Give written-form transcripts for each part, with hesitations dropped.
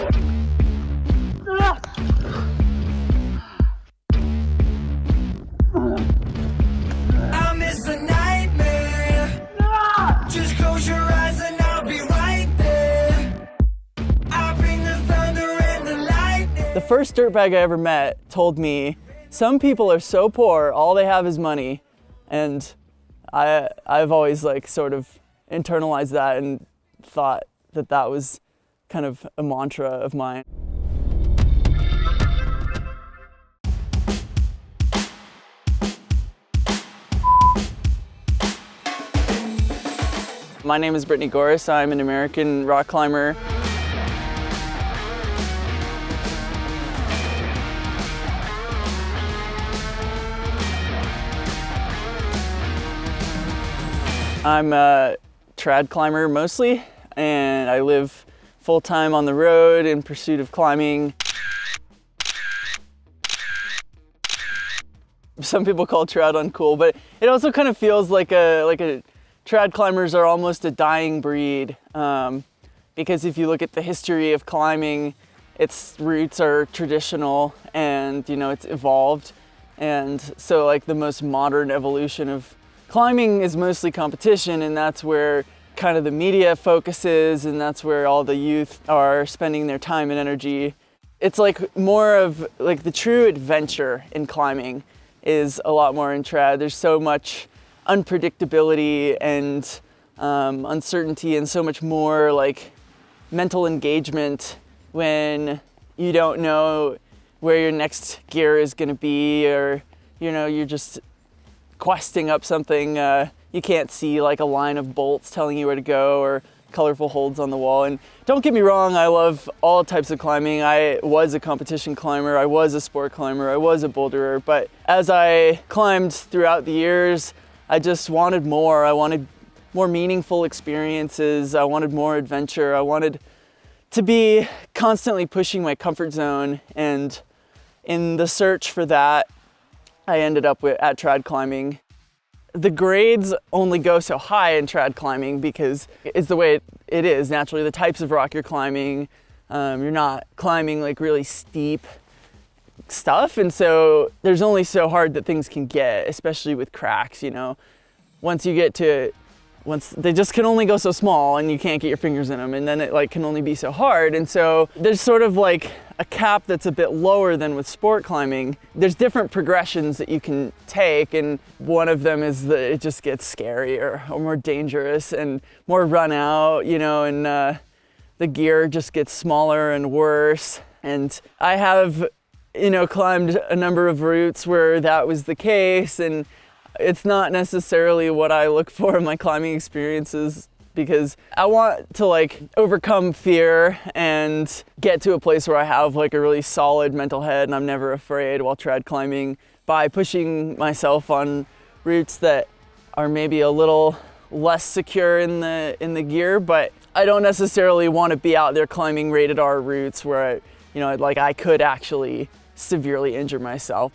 I miss a nightmare. Just close your eyes and I'll be right there. I'll bring the thunder and the lightning. The first dirtbag I ever met told me, some people are so poor, all they have is money. And I've always like sort of internalized that and thought that that was kind of a mantra of mine. My name is Brittany Goris. I'm an American rock climber. I'm a trad climber mostly, and I live full-time on the road in pursuit of climbing. Some people call trad uncool, but it also kind of feels like a trad climbers are almost a dying breed, because if you look at the history of climbing, its roots are traditional and, you know, it's evolved. And so like the most modern evolution of climbing is mostly competition, and that's where kind of the media focuses, and that's where all the youth are spending their time and energy. It's like more of like the true adventure in climbing is a lot more in trad. There's so much unpredictability and uncertainty, and so much more like mental engagement when you don't know where your next gear is going to be, or you know, you're just questing up something. You can't see like a line of bolts telling you where to go or colorful holds on the wall. And don't get me wrong, I love all types of climbing. I was a competition climber, I was a sport climber, I was a boulderer, but as I climbed throughout the years, I just wanted more. I wanted more meaningful experiences. I wanted more adventure. I wanted to be constantly pushing my comfort zone. And in the search for that, I ended up at trad climbing. The grades only go so high in trad climbing because it's the way it is naturally. The types of rock you're climbing, you're not climbing like really steep stuff, and so there's only so hard that things can get, especially with cracks, you know. Once they just can only go so small and you can't get your fingers in them, and then it like can only be so hard. And so there's sort of like a cap that's a bit lower than with sport climbing. There's different progressions that you can take, and one of them is that it just gets scarier or more dangerous and more run out, you know, and the gear just gets smaller and worse. And I have, you know, climbed a number of routes where that was the case, and it's not necessarily what I look for in my climbing experiences, because I want to like overcome fear and get to a place where I have like a really solid mental head and I'm never afraid while trad climbing, by pushing myself on routes that are maybe a little less secure in the gear. But I don't necessarily want to be out there climbing rated R routes where I could actually severely injure myself.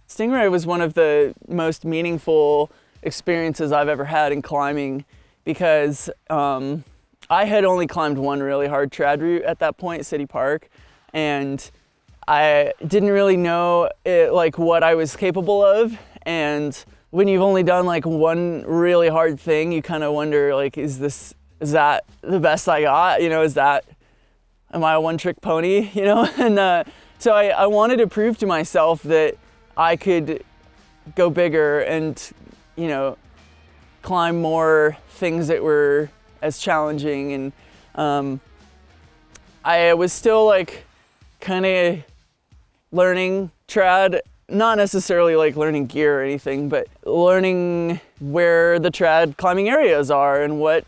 Stingray was one of the most meaningful experiences I've ever had in climbing, because I had only climbed one really hard trad route at that point, City Park, and I didn't really know what I was capable of. And when you've only done like one really hard thing, you kind of wonder, like, is that the best I got? You know, am I a one-trick pony? You know, and so I wanted to prove to myself that I could go bigger and, you know, climb more things that were as challenging. And I was still like kind of learning trad, not necessarily like learning gear or anything, but learning where the trad climbing areas are and what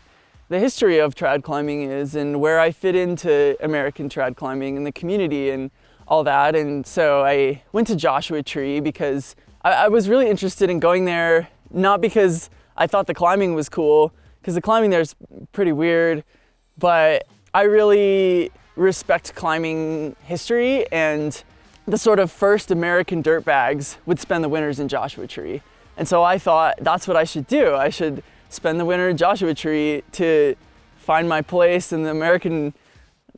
the history of trad climbing is and where I fit into American trad climbing and the community and all that. And so I went to Joshua Tree because I was really interested in going there, not because I thought the climbing was cool, because the climbing there is pretty weird, but I really respect climbing history, and the sort of first American dirtbags would spend the winters in Joshua Tree. And so I thought that's what I should do. I should spend the winter in Joshua Tree to find my place in the American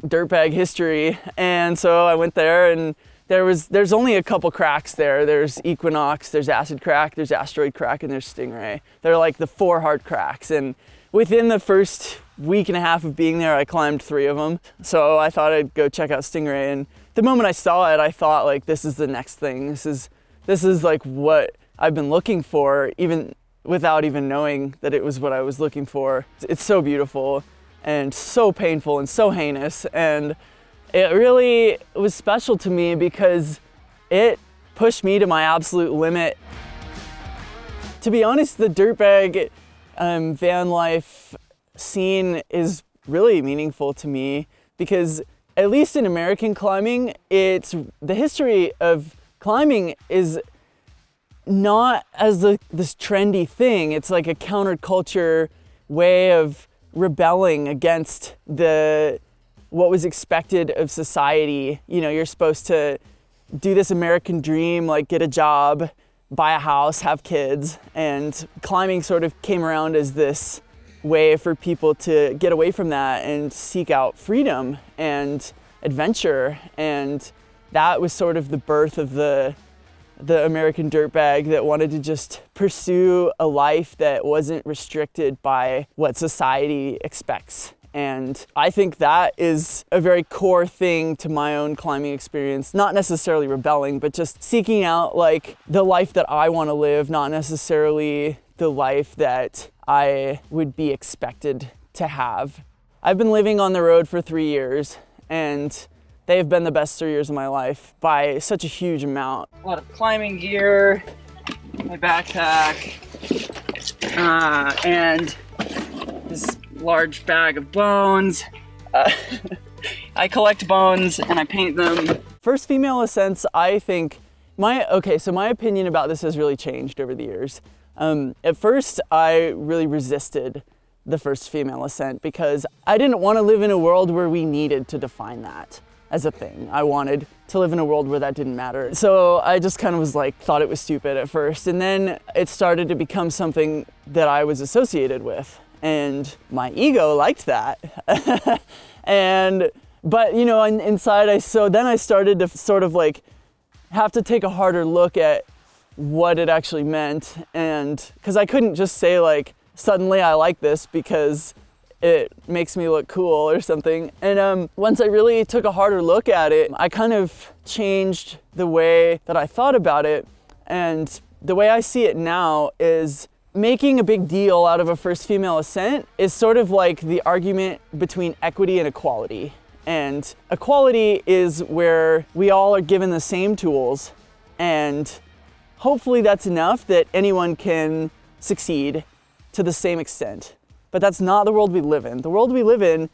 dirtbag history. And so I went there, and there's only a couple cracks there. There's Equinox, there's Acid Crack, there's Asteroid Crack, and there's Stingray. They're like the 4 hard cracks. And within the first week and a half of being there, I climbed 3 of them. So I thought I'd go check out Stingray. And the moment I saw it, I thought like, this is the next thing. This is like what I've been looking for, even without even knowing that it was what I was looking for. It's so beautiful and so painful and so heinous. And it really was special to me because it pushed me to my absolute limit. To be honest, the dirtbag van life scene is really meaningful to me because, at least in American climbing, the history of climbing is not as this trendy thing. It's like a counterculture way of rebelling against what was expected of society. You know, you're supposed to do this American dream, like get a job, buy a house, have kids, and climbing sort of came around as this way for people to get away from that and seek out freedom and adventure. And that was sort of the birth of the American dirtbag that wanted to just pursue a life that wasn't restricted by what society expects. And I think that is a very core thing to my own climbing experience, not necessarily rebelling, but just seeking out like the life that I want to live, not necessarily the life that I would be expected to have. I've been living on the road for 3 years, and they have been the best 3 years of my life by such a huge amount. A lot of climbing gear, my backpack, and this large bag of bones. I collect bones and I paint them. First female ascents, I think, my opinion about this has really changed over the years. At first, I really resisted the first female ascent because I didn't want to live in a world where we needed to define that as a thing. I wanted to live in a world where that didn't matter. So I just kind of was like, thought it was stupid at first. And then it started to become something that I was associated with. And my ego liked that. But you know, inside then I started to sort of like have to take a harder look at what it actually meant. And because I couldn't just say like, suddenly I like this because it makes me look cool or something. And once I really took a harder look at it, I kind of changed the way that I thought about it. And the way I see it now is making a big deal out of a first female ascent is sort of like the argument between equity and equality. And equality is where we all are given the same tools, and hopefully that's enough that anyone can succeed to the same extent. But that's not the world we live in. The world we live in,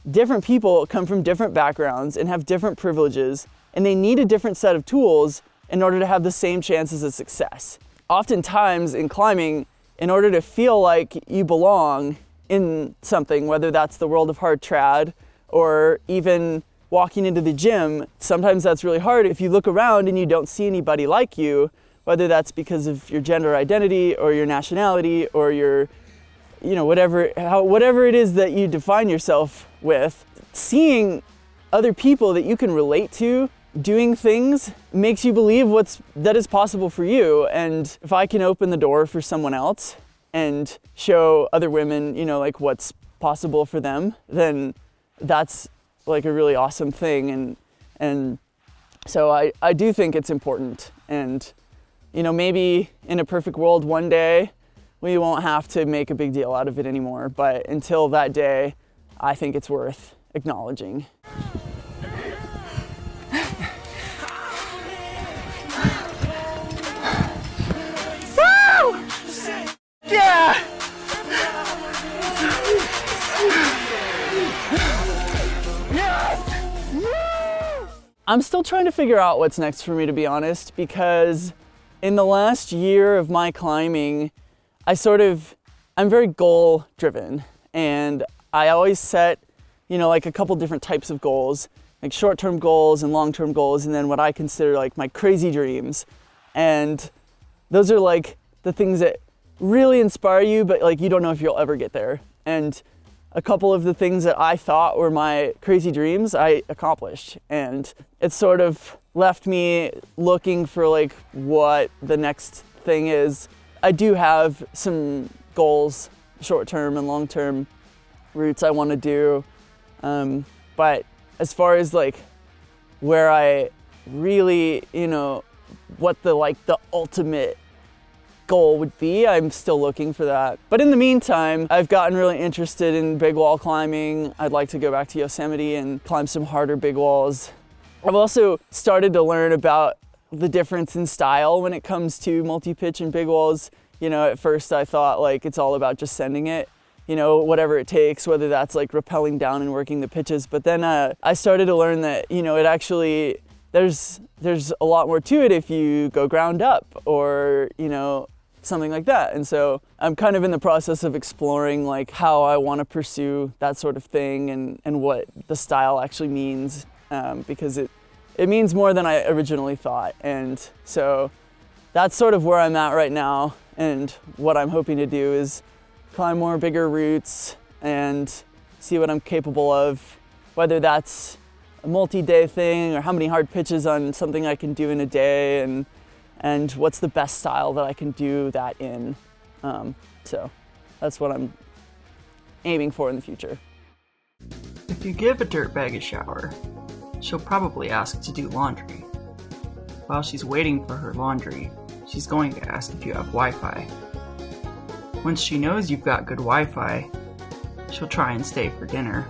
different people come from different backgrounds and have different privileges, and they need a different set of tools in order to have the same chances of success. Oftentimes in climbing, in order to feel like you belong in something, whether that's the world of hard trad or even walking into the gym, sometimes that's really hard if you look around and you don't see anybody like you, whether that's because of your gender identity or your nationality or your, you know, whatever it is that you define yourself with. Seeing other people that you can relate to doing things makes you believe that is possible for you. And if I can open the door for someone else and show other women, you know, like what's possible for them, then that's like a really awesome thing. And so I do think it's important. And, you know, maybe in a perfect world one day we won't have to make a big deal out of it anymore. But until that day, I think it's worth acknowledging. Yeah! I'm still trying to figure out what's next for me, to be honest, because in the last year of my climbing, I'm very goal driven, and I always set, you know, like a couple different types of goals, like short-term goals and long-term goals, and then what I consider like my crazy dreams. And those are like the things that really inspire you, but like you don't know if you'll ever get there. And a couple of the things that I thought were my crazy dreams, I accomplished. And it sort of left me looking for like what the next thing is. I do have some goals, short-term and long-term routes I want to do. But as far as like where I really, what the ultimate goal would be, I'm still looking for that. But in the meantime, I've gotten really interested in big wall climbing. I'd like to go back to Yosemite and climb some harder big walls. I've also started to learn about the difference in style when it comes to multi-pitch and big walls. At first I thought like it's all about just sending it, whatever it takes, whether that's like rappelling down and working the pitches. But then I started to learn that, it actually, there's a lot more to it if you go ground up or, something like that. And so I'm kind of in the process of exploring like how I want to pursue that sort of thing and what the style actually means, because it means more than I originally thought. And so that's sort of where I'm at right now. And what I'm hoping to do is climb more bigger routes and see what I'm capable of, whether that's a multi-day thing or how many hard pitches on something I can do in a day, and what's the best style that I can do that in. So that's what I'm aiming for in the future. If you give a dirtbag a shower, she'll probably ask to do laundry. While she's waiting for her laundry, she's going to ask if you have Wi-Fi. Once she knows you've got good Wi-Fi, she'll try and stay for dinner.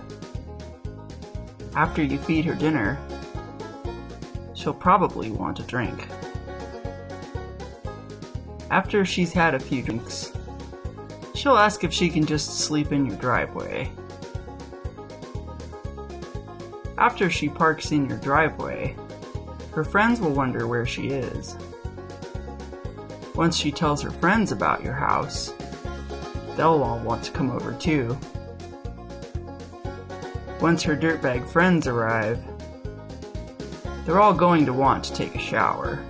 After you feed her dinner, she'll probably want a drink. After she's had a few drinks, she'll ask if she can just sleep in your driveway. After she parks in your driveway, her friends will wonder where she is. Once she tells her friends about your house, they'll all want to come over too. Once her dirtbag friends arrive, they're all going to want to take a shower.